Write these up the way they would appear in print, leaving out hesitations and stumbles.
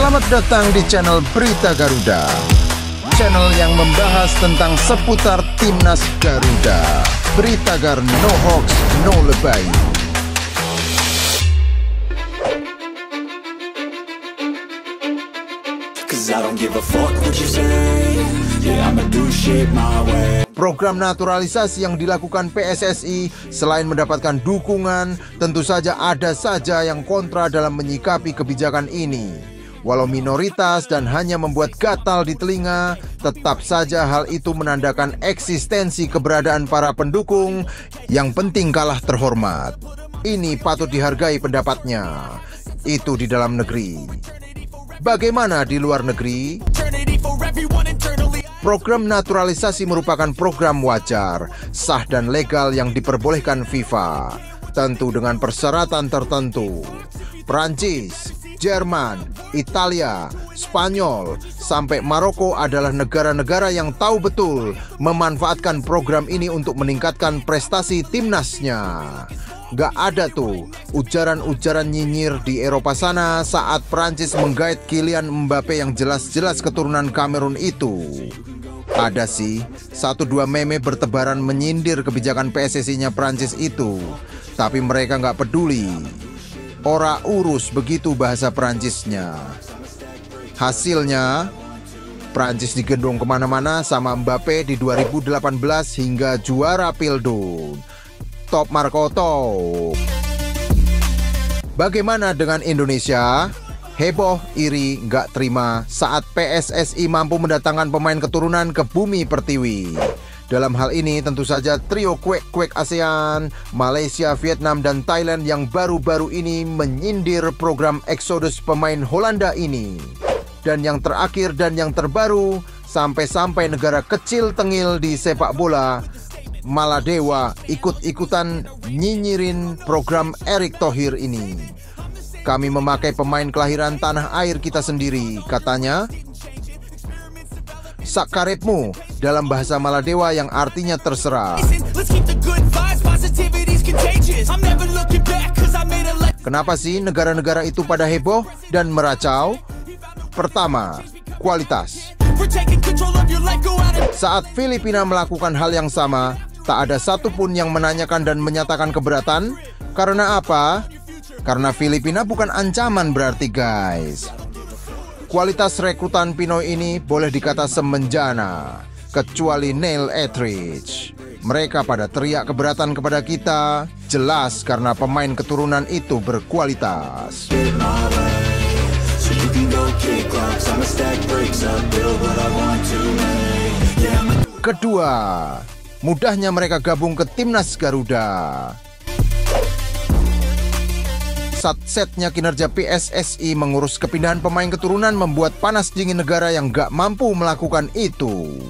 Selamat datang di channel Berita Garuda, channel yang membahas tentang seputar Timnas Garuda. Berita Gar, no hoax, no lebay. Program naturalisasi yang dilakukan PSSI selain mendapatkan dukungan, tentu saja ada saja yang kontra dalam menyikapi kebijakan ini. Walau minoritas dan hanya membuat gatal di telinga, tetap saja hal itu menandakan eksistensi keberadaan para pendukung yang penting kalah terhormat. Ini patut dihargai pendapatnya. Itu di dalam negeri. Bagaimana di luar negeri? Program naturalisasi merupakan program wajar, sah dan legal yang diperbolehkan FIFA, tentu dengan persyaratan tertentu. Prancis, Jerman, Italia, Spanyol, sampai Maroko adalah negara-negara yang tahu betul memanfaatkan program ini untuk meningkatkan prestasi timnasnya. Gak ada tuh ujaran-ujaran nyinyir di Eropa sana saat Prancis menggait Kylian Mbappe yang jelas-jelas keturunan Kamerun itu. Ada sih, 1-2 meme bertebaran menyindir kebijakan PSSI-nya Prancis itu, tapi mereka gak peduli. Ora urus begitu bahasa Prancisnya. Hasilnya, Prancis digendong kemana-mana sama Mbappe di 2018 hingga juara Pildo. Top Markoto. Bagaimana dengan Indonesia? Heboh, iri, nggak terima saat PSSI mampu mendatangkan pemain keturunan ke bumi pertiwi. Dalam hal ini tentu saja trio kuek-kuek ASEAN, Malaysia, Vietnam, dan Thailand yang baru-baru ini menyindir program eksodus pemain Holanda ini. Dan yang terakhir dan yang terbaru, sampai-sampai negara kecil tengil di sepak bola, Maladewa, ikut-ikutan nyinyirin program Erick Thohir ini. Kami memakai pemain kelahiran tanah air kita sendiri, katanya. Sakarepmu dalam bahasa Maladewa yang artinya terserah. Kenapa sih negara-negara itu pada heboh dan meracau? Pertama, kualitas. Saat Filipina melakukan hal yang sama, tak ada satupun yang menanyakan dan menyatakan keberatan. Karena apa? Karena Filipina bukan ancaman berarti, guys. Kualitas rekrutan Pinoy ini boleh dikata semenjana, kecuali Neil Etheridge. Mereka pada teriak keberatan kepada kita, jelas karena pemain keturunan itu berkualitas. Kedua, mudahnya mereka gabung ke Timnas Garuda. Satsetnya kinerja PSSI mengurus kepindahan pemain keturunan membuat panas dingin negara yang gak mampu melakukan itu.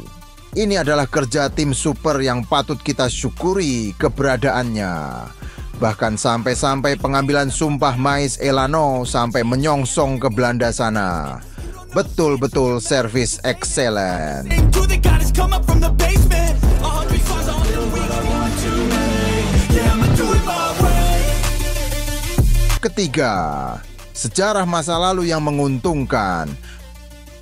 Ini adalah kerja tim super yang patut kita syukuri keberadaannya. Bahkan sampai-sampai pengambilan sumpah Mais Elano sampai menyongsong ke Belanda sana. Betul-betul service excellent. Ketiga, sejarah masa lalu yang menguntungkan.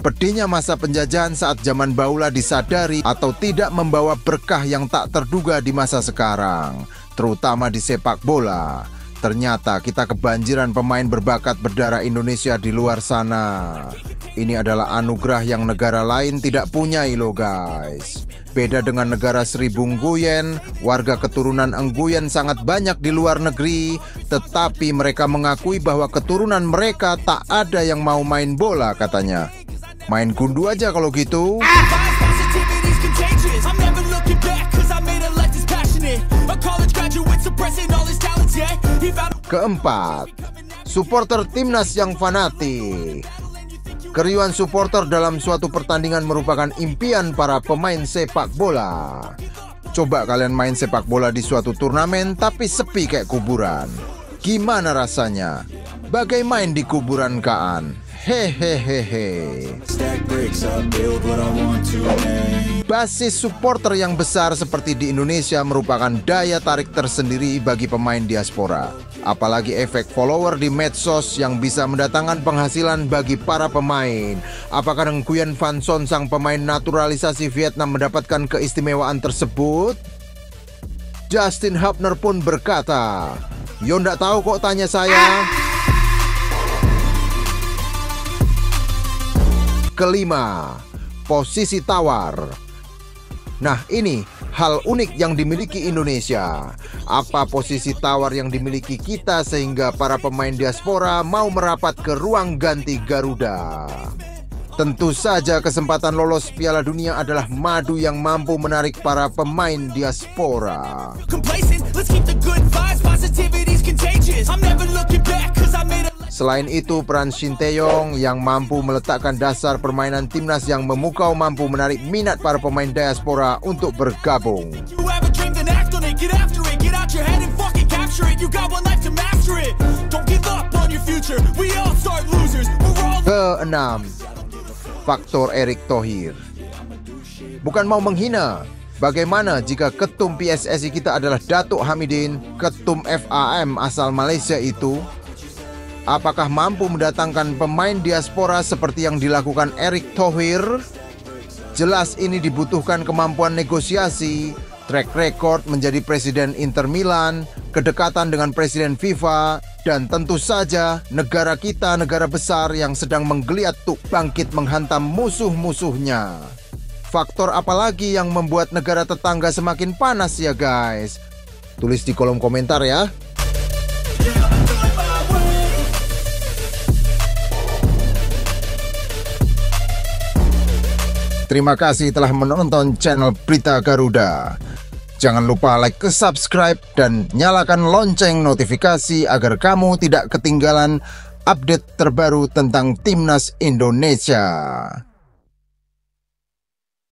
Pedihnya masa penjajahan saat zaman Baula disadari atau tidak membawa berkah yang tak terduga di masa sekarang, terutama di sepak bola. Ternyata kita kebanjiran pemain berbakat berdarah Indonesia di luar sana. Ini adalah anugerah yang negara lain tidak punya loh, guys. Beda dengan negara Seribu Nguyen, warga keturunan Nguyen sangat banyak di luar negeri, tetapi mereka mengakui bahwa keturunan mereka tak ada yang mau main bola katanya. Main gundu aja kalau gitu. Keempat, supporter timnas yang fanatik. Keriuhan supporter dalam suatu pertandingan merupakan impian para pemain sepak bola. Coba kalian main sepak bola di suatu turnamen tapi sepi kayak kuburan. Gimana rasanya? Bagai main di kuburan Kaan. Hehehehe. Basis supporter yang besar seperti di Indonesia merupakan daya tarik tersendiri bagi pemain diaspora. Apalagi efek follower di medsos yang bisa mendatangkan penghasilan bagi para pemain. Apakah Nguyen Van Son, sang pemain naturalisasi Vietnam, mendapatkan keistimewaan tersebut? Justin Hubner pun berkata, "Yo ndak tahu kok, tanya saya." Kelima, posisi tawar. Nah, ini hal unik yang dimiliki Indonesia. Apa posisi tawar yang dimiliki kita sehingga para pemain diaspora mau merapat ke ruang ganti Garuda? Tentu saja kesempatan lolos Piala Dunia adalah madu yang mampu menarik para pemain diaspora. Selain itu, peran Shin Tae-yong yang mampu meletakkan dasar permainan timnas yang memukau mampu menarik minat para pemain diaspora untuk bergabung. Keenam, faktor Erick Thohir. Bukan mau menghina, bagaimana jika ketum PSSI kita adalah Datuk Hamidin, ketum FAM asal Malaysia itu? Apakah mampu mendatangkan pemain diaspora seperti yang dilakukan Erick Thohir? Jelas ini dibutuhkan kemampuan negosiasi, track record menjadi presiden Inter Milan, kedekatan dengan presiden FIFA, dan tentu saja negara kita, negara besar yang sedang menggeliat untuk bangkit menghantam musuh-musuhnya. Faktor apalagi yang membuat negara tetangga semakin panas ya guys? Tulis di kolom komentar ya. Terima kasih telah menonton channel Berita Garuda. Jangan lupa like, subscribe, dan nyalakan lonceng notifikasi agar kamu tidak ketinggalan update terbaru tentang Timnas Indonesia.